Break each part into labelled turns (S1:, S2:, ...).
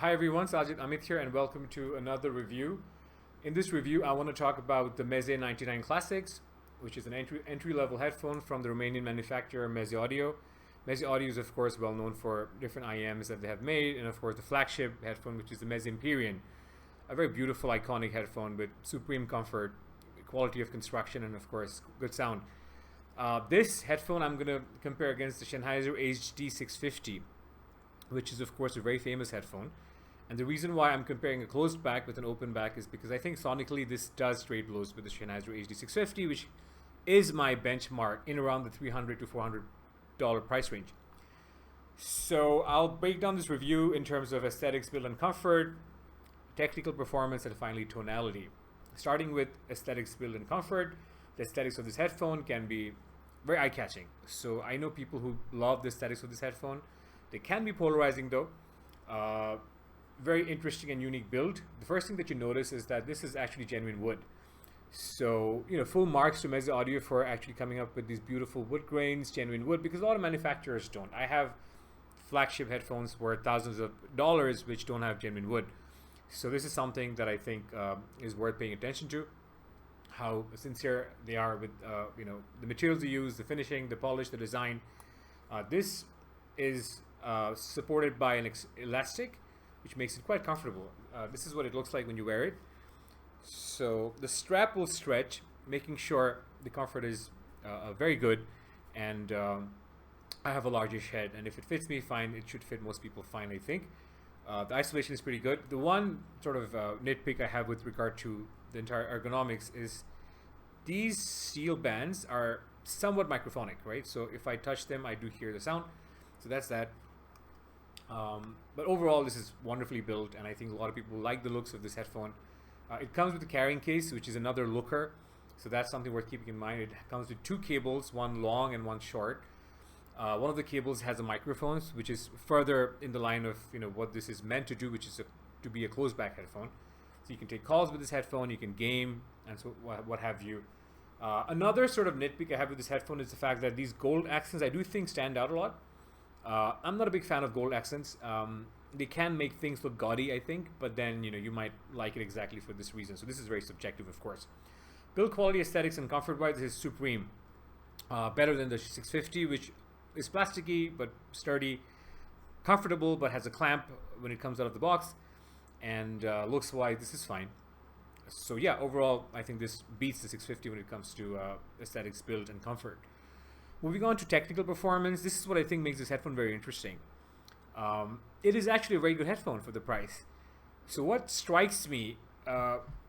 S1: Hi everyone, Sajid Amit here and welcome to another review. In this review, I want to talk about the Meze 99 Classics, which is an entry-level headphone from the Romanian manufacturer Meze Audio. Meze Audio is of course well known for different IEMs that they have made, and of course the flagship headphone, which is the Meze Empyrean. A very beautiful, iconic headphone with supreme comfort, quality of construction, and of course good sound. This headphone I'm going to compare against the Sennheiser HD650, which is of course a very famous headphone. And the reason why I'm comparing a closed back with an open back is because I think sonically this does trade blows with the Sennheiser HD650, which is my benchmark in around the $300 to $400 price range. So I'll break down this review in terms of aesthetics, build and comfort, technical performance, and finally tonality. Starting with aesthetics, build and comfort, the aesthetics of this headphone can be very eye-catching. So I know people who love the aesthetics of this headphone. They can be polarizing though. Very interesting and unique build. The first thing that you notice is that this is actually genuine wood. So, full marks to Meze Audio for actually coming up with these beautiful wood grains, genuine wood, because a lot of manufacturers don't. I have flagship headphones worth thousands of dollars which don't have genuine wood. So this is something that I think is worth paying attention to. How sincere they are with the materials they use, the finishing, the polish, the design. This is supported by an elastic, which makes it quite comfortable. This is what it looks like when you wear it. So the strap will stretch, making sure the comfort is very good. And I have a largish head, and if it fits me fine, it should fit most people fine, I think. The isolation is pretty good. The one sort of nitpick I have with regard to the entire ergonomics is these steel bands are somewhat microphonic, right? So if I touch them, I do hear the sound. So that's that. But overall, this is wonderfully built, and I think a lot of people like the looks of this headphone. It comes with a carrying case, which is another looker, so that's something worth keeping in mind. It comes with two cables, one long and one short. One of the cables has a microphone, which is further in the line of what this is meant to do, which is to be a closed back headphone. So you can take calls with this headphone, you can game, and so what have you. Another sort of nitpick I have with this headphone is the fact that these gold accents I do think stand out a lot. I'm not a big fan of gold accents. They can make things look gaudy, I think, but then you might like it exactly for this reason. So this is very subjective, of course. Build quality, aesthetics, and comfort-wise, this is supreme. Better than the 650, which is plasticky but sturdy, comfortable but has a clamp when it comes out of the box, and looks-wise, this is fine. So yeah, overall, I think this beats the 650 when it comes to aesthetics, build, and comfort. Moving on to technical performance, this is what I think makes this headphone very interesting. It is actually a very good headphone for the price. So what strikes me,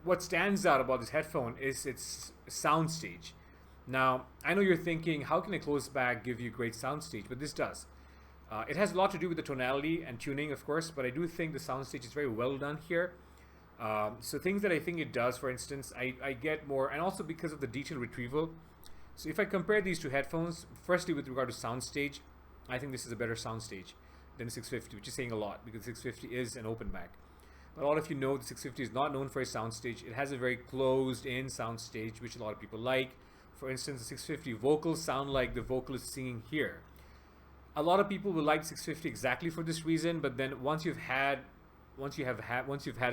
S1: what stands out about this headphone is its soundstage. Now, I know you're thinking, how can a closed back give you great soundstage? But this does. It has a lot to do with the tonality and tuning, of course, but I do think the soundstage is very well done here. So things that I think it does, for instance, I get more, and also because of the detail retrieval. So if I compare these two headphones, firstly with regard to soundstage, I think this is a better soundstage than the 650, which is saying a lot because the 650 is an open back. But all of you know the 650 is not known for a soundstage. It has a very closed-in soundstage, which a lot of people like. For instance, the 650 vocals sound like the vocalist singing here. A lot of people will like 650 exactly for this reason, but then once you've had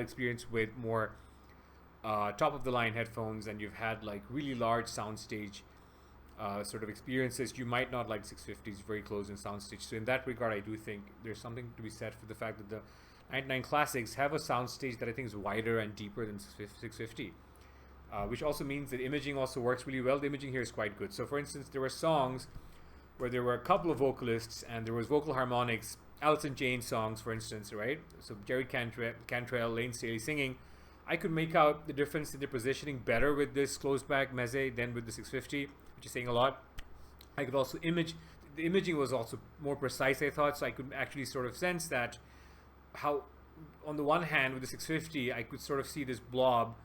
S1: experience with more top-of-the-line headphones and you've had like really large soundstage sort of experiences, you might not like 650s very close in soundstage. So in that regard, I do think there's something to be said for the fact that the 99 Classics have a soundstage that I think is wider and deeper than 650, which also means that imaging also works really well. The imaging here is quite good. So for instance, there were songs where there were a couple of vocalists and there was vocal harmonics, Alice in Chains songs, for instance, right? So Jerry Cantrell, Lane Staley singing. I could make out the difference in the positioning better with this closed back Meze than with the 650, which is saying a lot. I could also the imaging was also more precise, I thought, so I could actually sort of sense that how, on the one hand, with the 650, I could sort of see this blob,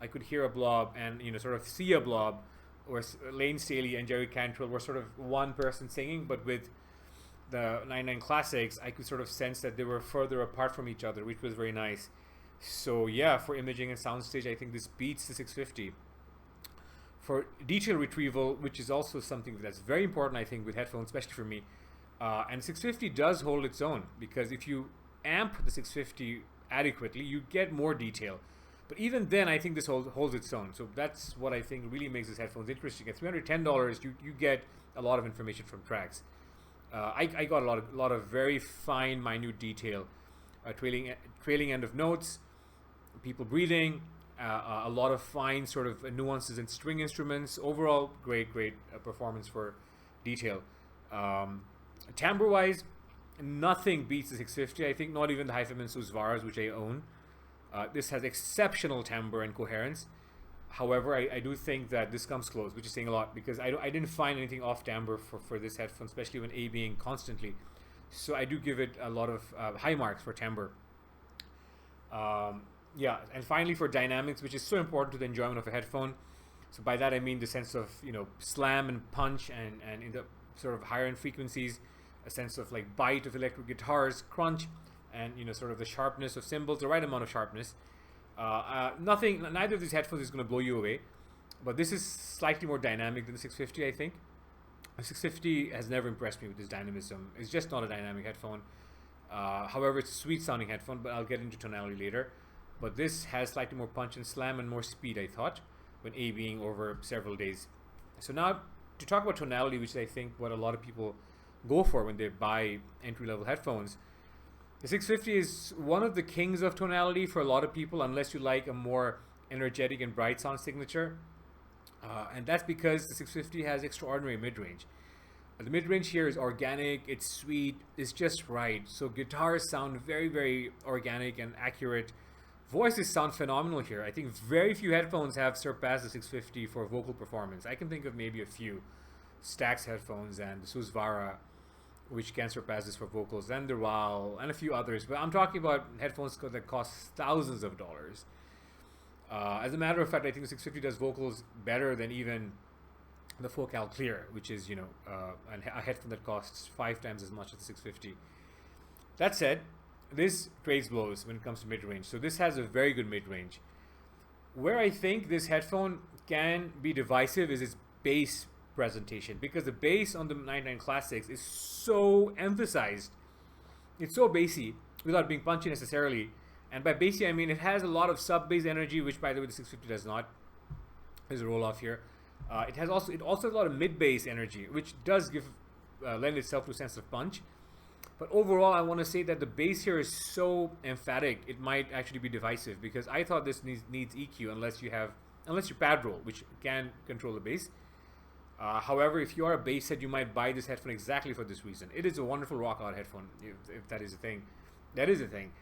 S1: I could hear a blob and, sort of see a blob, or Lane Staley and Jerry Cantrell were sort of one person singing, but with the 99 Classics, I could sort of sense that they were further apart from each other, which was very nice. So yeah, for imaging and soundstage, I think this beats the 650. For detail retrieval, which is also something that's very important, I think, with headphones, especially for me, and 650 does hold its own, because if you amp the 650 adequately, you get more detail. But even then, I think this holds its own. So that's what I think really makes these headphones interesting. At $310, you get a lot of information from tracks. I got a lot of very fine, minute detail, trailing end of notes, people breathing, a lot of fine sort of nuances in string instruments. Overall, great performance for detail. Timbre-wise, nothing beats the 650. I think not even the Hyphen Susvaras, which I own. This has exceptional timbre and coherence. However, I do think that this comes close, which is saying a lot, because I didn't find anything off timbre for this headphone, especially when A-Bing constantly. So I do give it a lot of high marks for timbre. Yeah, and finally for dynamics, which is so important to the enjoyment of a headphone. So by that I mean the sense of, you know, slam and punch, and in the sort of higher end frequencies, a sense of like bite of electric guitars, crunch, and, you know, sort of the sharpness of cymbals, the right amount of sharpness. Neither of these headphones is going to blow you away, but this is slightly more dynamic than the 650, I think. The 650 has never impressed me with this dynamism. It's just not a dynamic headphone. However, it's a sweet sounding headphone, but I'll get into tonality later. But this has slightly more punch and slam and more speed, I thought, when A-Bing over several days. So now to talk about tonality, which I think what a lot of people go for when they buy entry-level headphones. The 650 is one of the kings of tonality for a lot of people, unless you like a more energetic and bright sound signature. And that's because the 650 has extraordinary mid-range. The mid-range here is organic, it's sweet, it's just right. So guitars sound very organic and accurate. Voices sound phenomenal here. I think very few headphones have surpassed the 650 for vocal performance. I can think of maybe a few. Stax headphones and the Susvara, which can surpass this for vocals, and the RAL, and a few others. But I'm talking about headphones that cost thousands of dollars. As a matter of fact, I think the 650 does vocals better than even the Focal Clear, which is, you know, a headphone that costs 5 times as much as the 650. That said, this trades blows when it comes to mid-range. So this has a very good mid-range. Where I think this headphone can be divisive is its bass presentation, because the bass on the 99 Classics is so emphasized. It's so bassy without being punchy necessarily. And by bassy, I mean it has a lot of sub-bass energy, which by the way the 650 does not. There's a roll-off here. It also has a lot of mid-bass energy, which does lend itself to a sense of punch. But overall, I want to say that the bass here is so emphatic, it might actually be divisive, because I thought this needs EQ unless you pad roll, which can control the bass. However, if you are a bass head, you might buy this headphone exactly for this reason. It is a wonderful rock-out headphone, if that is a thing. That is a thing.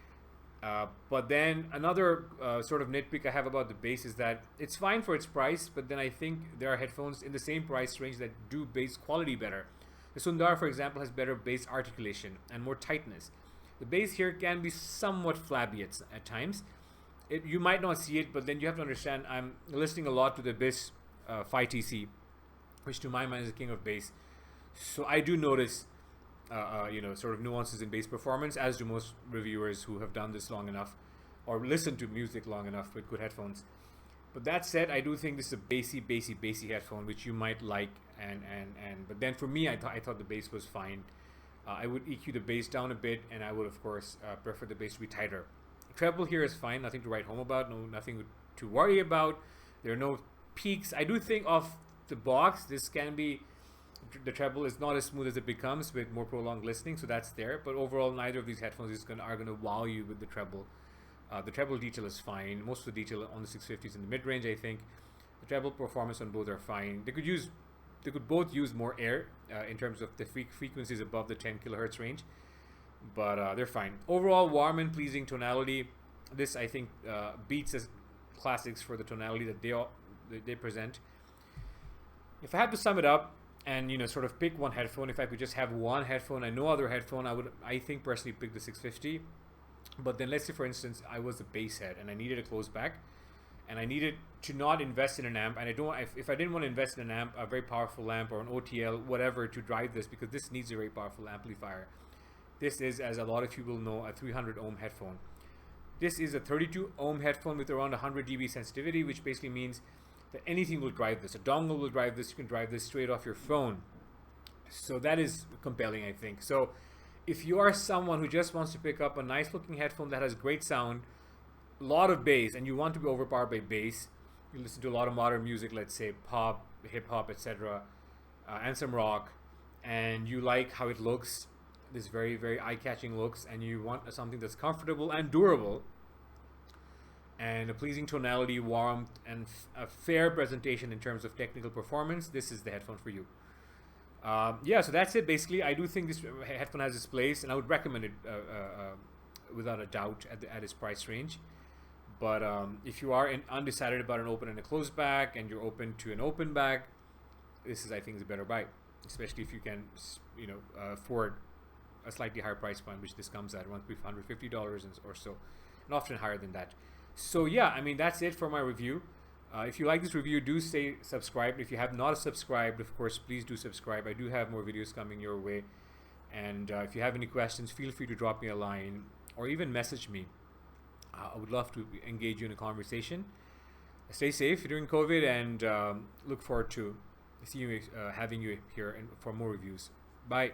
S1: But then another sort of nitpick I have about the bass is that it's fine for its price, but then I think there are headphones in the same price range that do bass quality better. The Sundar, for example, has better bass articulation and more tightness. The bass here can be somewhat flabby at times. You might not see it, but then you have to understand I'm listening a lot to the Bass 5TC, which to my mind is the king of bass. So I do notice you know, sort of nuances in bass performance, as do most reviewers who have done this long enough or listened to music long enough with good headphones. But that said, I do think this is a bassy headphone, which you might like, but then for me, I thought the bass was fine. I would EQ the bass down a bit, and I would of course prefer the bass to be tighter. Treble here is fine, nothing to write home about, nothing to worry about. There are no peaks. I do think off the box, the treble is not as smooth as it becomes with more prolonged listening, so that's there. But overall, neither of these headphones are going to wow you with the treble. The treble detail is fine. Most of the detail on the 650 is in the mid-range, I think. The treble performance on both are fine. They could both use more air in terms of the frequencies above the 10 kilohertz range, but they're fine. Overall, warm and pleasing tonality. This, I think, beats the Classics for the tonality that they present. If I had to sum it up and, you know, sort of pick one headphone, if I could just have one headphone and no other headphone, I think personally pick the 650. But then let's say, for instance, I was a bass head and I needed a close back, and I needed to not invest in an amp, and if I didn't want to invest in an amp, a very powerful amp or an OTL, whatever, to drive this, because this needs a very powerful amplifier. This is, as a lot of you will know, a 300 ohm headphone. This is a 32 ohm headphone with around 100 dB sensitivity, which basically means that anything will drive this. A dongle will drive this. You can drive this straight off your phone. So that is compelling, I think. So If you are someone who just wants to pick up a nice looking headphone that has great sound, a lot of bass, and you want to be overpowered by bass, you listen to a lot of modern music, let's say pop, hip hop, etc., and some rock, and you like how it looks, this very, very eye-catching looks, and you want something that's comfortable and durable, and a pleasing tonality, warmth, and a fair presentation in terms of technical performance, this is the headphone for you. Yeah, so that's it. Basically, I do think this headphone has its place, and I would recommend it without a doubt at its price range. But if you are undecided about an open and a closed back, and you're open to an open back, this is, I think, the better buy, especially if you can, afford a slightly higher price point, which this comes at $150 or so, and often higher than that. So yeah, I mean, that's it for my review. If you like this review, do stay subscribed. If you have not subscribed, of course, please do subscribe. I do have more videos coming your way. And if you have any questions, feel free to drop me a line or even message me. I would love to engage you in a conversation. Stay safe during COVID, and look forward to having you here for more reviews. Bye.